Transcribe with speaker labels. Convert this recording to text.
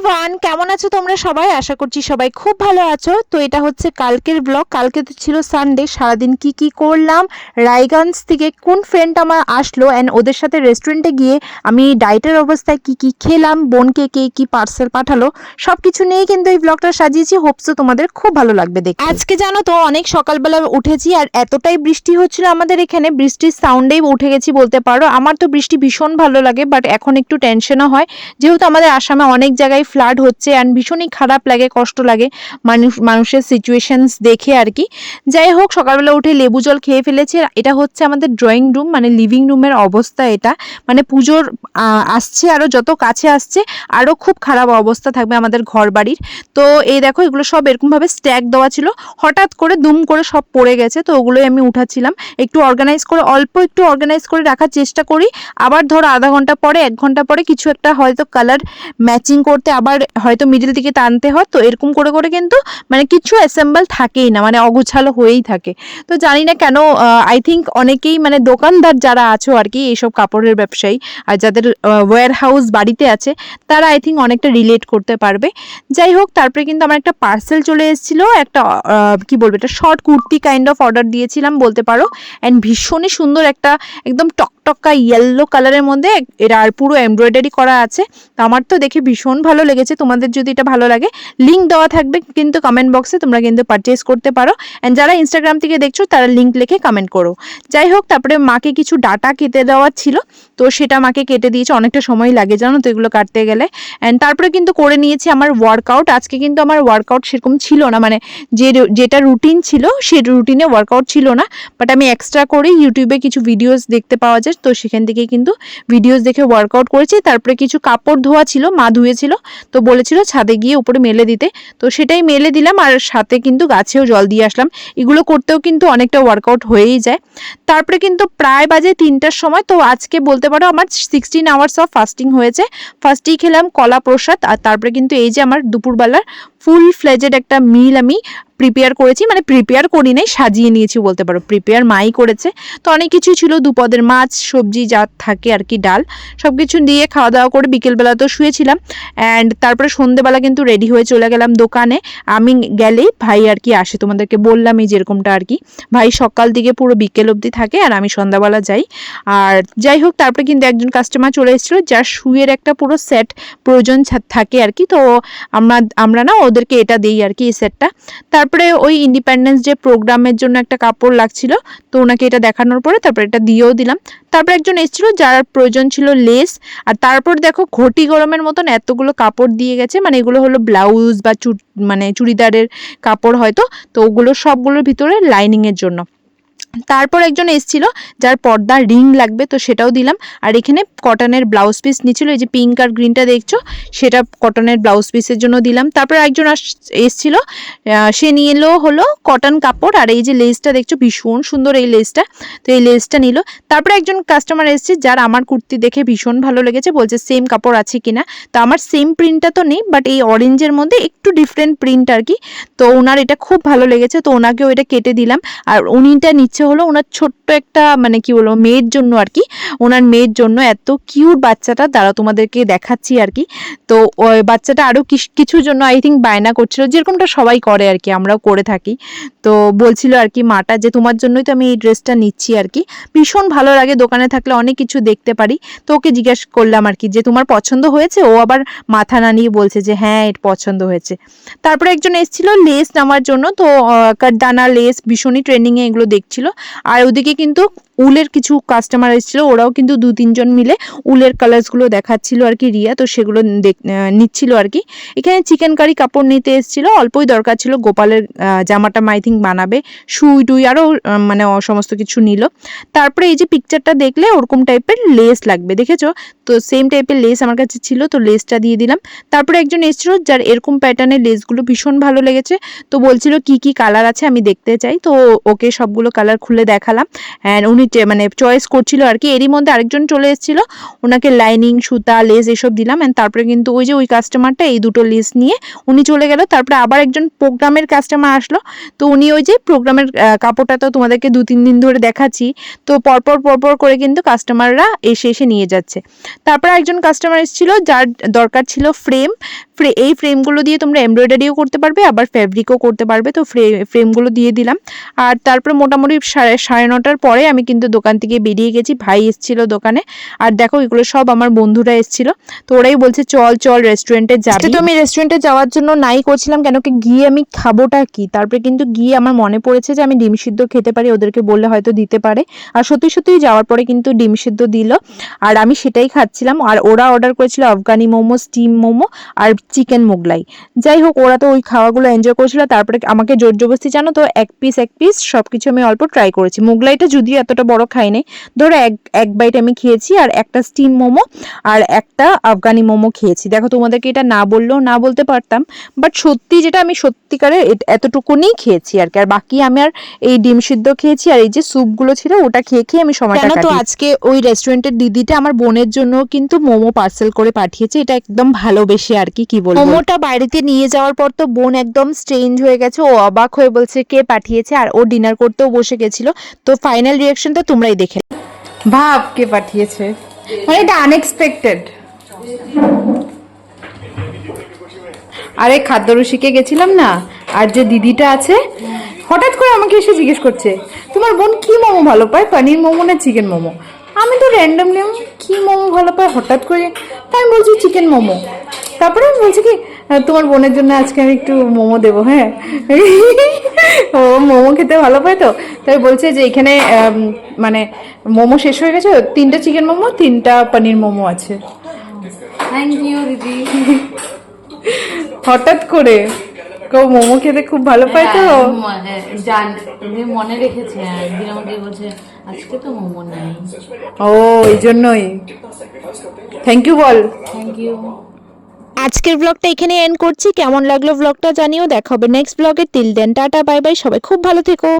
Speaker 1: Everyone, কেমন আছো তোমরা সবাই? আশা করছি সবাই খুব ভালো আছো। তো এটা হচ্ছে কালকের ব্লগ। কালকে তো ছিল সানডে, সারাদিন কি কি করলাম, রায়গঞ্জ থেকে কোন ফ্রেন্ড আমার আসলো অ্যান্ড ওদের সাথে রেস্টুরেন্টে গিয়ে আমি ডায়েটের অবস্থায় কি কি খেলাম, বোনকে কে কি পার্সেল পাঠালো, সব কিছু নিয়েই কিন্তু এই ব্লগটা সাজিয়েছি। হোপসো তোমাদের খুব ভালো লাগবে দেখতে। আজকে জানো তো অনেক সকালবেলা উঠেছি আর এতটাই বৃষ্টি হচ্ছিল আমাদের এখানে, বৃষ্টির সাউন্ডেই উঠে গেছি বলতে পারো। আমার তো বৃষ্টি ভীষণ ভালো লাগে, বাট এখন একটু টেনশনও হয়, যেহেতু আমাদের আসামে অনেক জায়গায় ফ্লাড হচ্ছে অ্যান্ড ভীষণই খারাপ লাগে, কষ্ট লাগে মানুষের সিচুয়েশনস দেখে আর কি। যাই হোক, সকালবেলা উঠে লেবু জল খেয়ে ফেলেছি। এটা হচ্ছে আমাদের ড্রয়িং রুম, মানে লিভিং রুমের অবস্থা এটা। মানে পুজোর আসছে, আরও যত কাছে আসছে আরও খুব খারাপ অবস্থা থাকবে আমাদের ঘর বাড়ির। তো এই দেখো, এগুলো সব এরকমভাবে স্ট্যাক দেওয়া ছিল, হঠাৎ করে দুম করে সব পড়ে গেছে। তো ওগুলোই আমি উঠাচ্ছিলাম, একটু অর্গানাইজ করে, অল্প একটু অর্গানাইজ করে রাখার চেষ্টা করি। আবার ধরো আধা ঘন্টা পরে, 1 ঘন্টা পরে কিছু একটা হয়তো কালার ম্যাচিং করতে আবার হয়তো মিডিল দিকে টানতে হয়। তো এরকম করে করে কিন্তু মানে কিছু অ্যাসেম্বল থাকেই না, মানে অগোছালো হয়েই থাকে। তো জানি না কেন, আই থিঙ্ক অনেকেই মানে দোকানদার যারা আছো আর কি, এইসব কাপড়ের ব্যবসায়ী আর যাদের ওয়্যার হাউস বাড়িতে আছে, তারা আই থিঙ্ক অনেকটা রিলেট করতে পারবে। যাই হোক, তারপরে কিন্তু আমার একটা পার্সেল চলে এসেছিলো, একটা কি বলবো, এটা short kurti kind of order দিয়েছিলাম বলতে পারো। অ্যান্ড ভীষণই সুন্দর, একটা একদম টকটকা ইয়েলো কালারের মধ্যে এটা আর পুরো এমব্রয়ডারি করা আছে। তো আমার তো দেখে ভীষণ ভালো লেগেছে। তোমাদের যদি এটা ভালো লাগে, লিঙ্ক দেওয়া থাকবে কিন্তু কমেন্ট বক্সে, তোমরা কিন্তু পারচেস করতে পারো। অ্যান্ড যারা ইনস্টাগ্রাম থেকে দেখছো তারা লিঙ্ক লিখে কমেন্ট করো। যাই হোক, তারপরে মাকে কিছু ডাটা কেটে দেওয়ার ছিল, তো সেটা মাকে কেটে দিয়েছে। অনেকটা সময় লাগে জানো তো এগুলো কাটতে গেলে। অ্যান্ড তারপরে কিন্তু করে নিয়েছি আমার ওয়ার্কআউট। আজকে কিন্তু আমার ওয়ার্কআউট সেরকম ছিল না, মানে যেটা রুটিন ছিল সেই রুটিনে ওয়ার্কআউট ছিল না, বাট আমি এক্সট্রা করে ইউটিউবে কিছু ভিডিওস দেখতে পাওয়া যায়, তো সেখান থেকে কিন্তু ভিডিওস দেখে ওয়ার্কআউট করেছি। তারপরে কিছু কাপড় ধোয়া ছিল, মা ধুয়েছিল, তো বলেছিল ছাদে গিয়ে উপরে মেলে দিতে, তো সেটাই মেলে দিলাম। আর সাথে কিন্তু গাছেও জল দিয়ে আসলাম। এগুলো করতেও কিন্তু অনেকটা ওয়ার্কআউট হয়েই যায়। তারপরে কিন্তু প্রায় বাজে 3টার সময়। তো আজকে বলতে পারো আমার 16 আওয়ার্স অফ ফাস্টিং হয়েছে। ফার্স্টেই খেলাম কলা প্রসাদ, আর তারপরে কিন্তু এই যে আমার দুপুরবেলার ফুল ফ্লেজেড একটা মিল আমি প্রিপেয়ার করেছি, মানে প্রিপেয়ার করি নাই, সাজিয়ে নিয়েছি বলতে পারো। প্রিপেয়ার মাই করেছে। তো অনেক কিছুই ছিল, দুপদের মাছ, সবজি যা থাকে আর কি, ডাল, সব কিছু দিয়ে খাওয়া দাওয়া করে বিকেলবেলা তো শুয়েছিলাম। অ্যান্ড তারপরে সন্ধ্যেবেলা কিন্তু রেডি হয়ে চলে গেলাম দোকানে। আমি গেলেই ভাই আর কি আসে, তোমাদেরকে বললামই যেরকমটা আর কি। ভাই সকাল থেকে পুরো বিকেল অবধি থাকে আর আমি সন্ধ্যাবেলা যাই। আর যাই হোক, তারপরে কিন্তু একজন কাস্টমার চলে এসেছিলো যার শুয়ের একটা পুরো সেট প্রয়োজন থাকে আর কি। তো আমরা না ওদেরকে এটা দিই আর কি, এই সেটটা। তারপরে ওই ইন্ডিপেন্ডেন্স ডে প্রোগ্রামের জন্য একটা কাপড় লাগছিল, তো ওনাকে এটা দেখানোর পরে তারপরে এটা দিয়েও দিলাম। তারপর একজন এসেছিল যার প্রয়োজন ছিল লেস। আর তারপর দেখো, ঘটি গরমের মতন এতগুলো কাপড় দিয়ে গেছে, মানে এগুলো হলো ব্লাউজ বা মানে চুড়িদারের কাপড় হয়তো। তো ওগুলো সবগুলোর ভিতরে লাইনিংয়ের জন্য। তারপর একজন এসেছিল যার পর্দা রিং লাগবে, তো সেটাও দিলাম। আর এখানে কটনের ব্লাউজ পিস নিচ্ছিল, এই যে পিঙ্ক আর গ্রিনটা দেখছো, সেটা কটনের ব্লাউজ পিসের জন্য দিলাম। তারপর একজন এসেছিল, সে নিয়ে এলো হলো কটন কাপড়, আর এই যে লেসটা দেখছো ভীষণ সুন্দর এই লেসটা, তো এই লেসটা নিল। তারপরে একজন কাস্টমার এসেছে যার আমার কুর্তি দেখে ভীষণ ভালো লেগেছে, বলছে সেম কাপড় আছে কিনা। তো আমার সেম প্রিন্টটা তো নেই, বাট এই অরেঞ্জের মধ্যে একটু ডিফারেন্ট প্রিন্ট আর কি। তো ওনার এটা খুব ভালো লেগেছে, তো ওনাকেও এটা কেটে দিলাম। আর উনিটা নিচ্ছে হলো ওনার ছোট্ট একটা, মানে কি বলবো, মেয়ের জন্য আর কি। ওনার মেয়ের জন্য এত কিউট বাচ্চাটা, দ্বারা তোমাদেরকে দেখাচ্ছি আর কি। তো ওই বাচ্চাটা আরও কিছুর জন্য আই থিঙ্ক বায়না করছিল, যেরকমটা সবাই করে আর কি, আমরাও করে থাকি। তো বলছিল আর কি মাটা যে তোমার জন্যই তো আমি এই ড্রেসটা নিচ্ছি আর কি। ভীষণ ভালো লাগে, দোকানে থাকলে অনেক কিছু দেখতে পারি। তো ওকে জিজ্ঞেস করলাম আর কি যে তোমার পছন্দ হয়েছে, ও আবার মাথা না নিয়ে বলছে যে হ্যাঁ এটা পছন্দ হয়েছে। তারপরে একজন এসেছিল লেস নেওয়ার জন্য, তো কাঠদানা লেস ভীষণই ট্রেন্ডিংয়ে এগুলো দেখছিল। আর ওদিকে কিন্তু উলের কিছু কাস্টমার এসেছিল, ওরাও কিন্তু 2-3 জন মিলে উলের কালার্সগুলো দেখাচ্ছিল আর কি, রিয়া, তো সেগুলো নিচ্ছিল আর কি। এখানে চিকেন কারি কাপড় নিতে এসেছিল, অল্পই দরকার ছিল, গোপালের জামাটা আই থিঙ্ক বানাবে, সুই টুই আরও মানে সমস্ত কিছু নিল। তারপরে এই যে পিকচারটা দেখলে ওরকম টাইপের লেস লাগবে, দেখেছো, তো সেম টাইপের লেস আমার কাছে ছিল, তো লেসটা দিয়ে দিলাম। তারপরে একজন এসেছিল যার এরকম প্যাটার্নের লেসগুলো ভীষণ ভালো লেগেছে, তো বলছিল কি কি কালার আছে আমি দেখতে চাই, তো ওকে সবগুলো কালার খুলে দেখালাম। অ্যান্ড উনি মানে চয়েস করছিল আর কি। এরই মধ্যে আরেকজন চলে এসেছিল, ওনাকে লাইনিং, সুতা, লেস এসব দিলাম। অ্যান্ড তারপরে কিন্তু ওই যে ওই কাস্টমারটা এই দুটো লিস্ট নিয়ে উনি চলে গেল। তারপরে আবার একজন প্রোগ্রামের কাস্টমার আসলো, তো উনি ওই যে প্রোগ্রামের কাপড়টা তো তোমাদেরকে 2-3 দিন ধরে দেখাচ্ছি, তো পরপর করে কিন্তু কাস্টমাররা এসে নিয়ে যাচ্ছে। তারপর একজন কাস্টমার এসেছিল যার দরকার ছিল ফ্রেম। এই ফ্রেমগুলো দিয়ে তোমরা এমব্রয়ডারিও করতে পারবে, আবার ফ্যাব্রিকও করতে পারবে। তো ফ্রেমগুলো দিয়ে দিলাম। আর তারপর মোটামুটি 9:30 পরে আমি কিন্তু দোকান থেকে বেরিয়ে গেছি। ভাই এসেছিল দোকানে। আর দেখো এগুলো সব আমার বন্ধুরা এসেছিল, তো ওরাই বলছে চল রেস্টুরেন্টে যাবি। তো আমি রেস্টুরেন্টে যাওয়ার জন্য নাই করছিলাম, কেন কি গিয়ে আমি খাবোটা কি। তারপরে কিন্তু গিয়ে আমার মনে পড়েছে যে আমি ডিম সিদ্ধ খেতে পারি, ওদেরকে বললে হয়তো দিতে পারে। আর সত্যি যাওয়ার পরে কিন্তু ডিম সিদ্ধ দিল, আর আমি সেটাই খাচ্ছিলাম। আর ওরা অর্ডার করেছিল আফগানি মোমো, স্টিম মোমো আর চিকেন মোগলাই। যাই হোক, ওরা তো ওই খাওয়াগুলো এনজয় করেছিল। তারপরে আমাকে জোর জবরদস্তি জানো তো এক পিস সবকিছু আমি অল্প ট্রাই করেছি। মোগলাইটা যদিও এতটা বড় খাইনি, ধরো এক বাইট আমি খেয়েছি, আর একটা স্টিম মোমো আর একটা আফগানি মোমো খেয়েছি। দেখো তোমাদেরকে এটা না বললেও না বলতে পারতাম, বাট সত্যি যেটা আমি সত্যিকারে এতটুকুনি খেয়েছি আর কি। আর বাকি আমি আর এই ডিম সিদ্ধ খেয়েছি, আর এই যে স্যুপগুলো ছিল ওটা খেয়ে আমি সময়টা কাটিয়েছি। তো আজকে ওই রেস্টুরেন্টের দিদিটা আমার বোনের জন্য কিন্তু মোমো পার্সেল করে পাঠিয়েছে, এটা একদম ভালোবেসে আর কি বলবো। মোমোটা বাড়িতে নিয়ে যাওয়ার পর তো বোন একদম স্ট্রেঞ্জ হয়ে গেছে, ও অবাক হয়ে বলছে কে পাঠিয়েছে, আর ও ডিনার করতেও বসে গেছিল। তো ফাইনাল রিয়াকশনটা তোমরাই দেখে
Speaker 2: ভাব কে পাঠিয়েছে, মানে এটা আনএক্সপেক্টেড। আরে খাদ্যরসিকে গেছিলাম না, আর যে দিদিটা আছে হঠাৎ করে আমাকে এসে জিজ্ঞেস করছে তোমার বোন কি মোমো ভালো পায়, পনির মোমো না চিকেন মোমো। আমি তো র্যান্ডমলি কি মোমো ভালো পায় হঠাৎ করে, তাই আমি বলছি চিকেন মোমো। তারপরে আমি বলছি কি তোমার বোনের জন্য আজকে আমি একটু মোমো দেবো। হ্যাঁ, ও মোমো খেতে ভালো পায়, তো তাই বলছে যে এখানে মানে মোমো শেষ হয়ে গেছে, 3টা চিকেন মোমো 3টা পনির মোমো আছে।
Speaker 3: থ্যাংক ইউ দিদি।
Speaker 2: হঠাৎ করে কেউ মোমো খেতে খুব ভালো পায় তো
Speaker 3: জান মনে রেখেছে, একদিন আমাকে বলছে আজকে তো মোমো নেই।
Speaker 2: ও এই জন্যই থ্যাংক ইউ বল।
Speaker 3: Thank you.
Speaker 1: আজকের ব্লগটা এখানে এন্ড করছি। কেমন লাগলো ব্লগটা জানিও। দেখা হবে নেক্সট ব্লগে। Till then tata bye bye, সবাই খুব ভালো থেকো।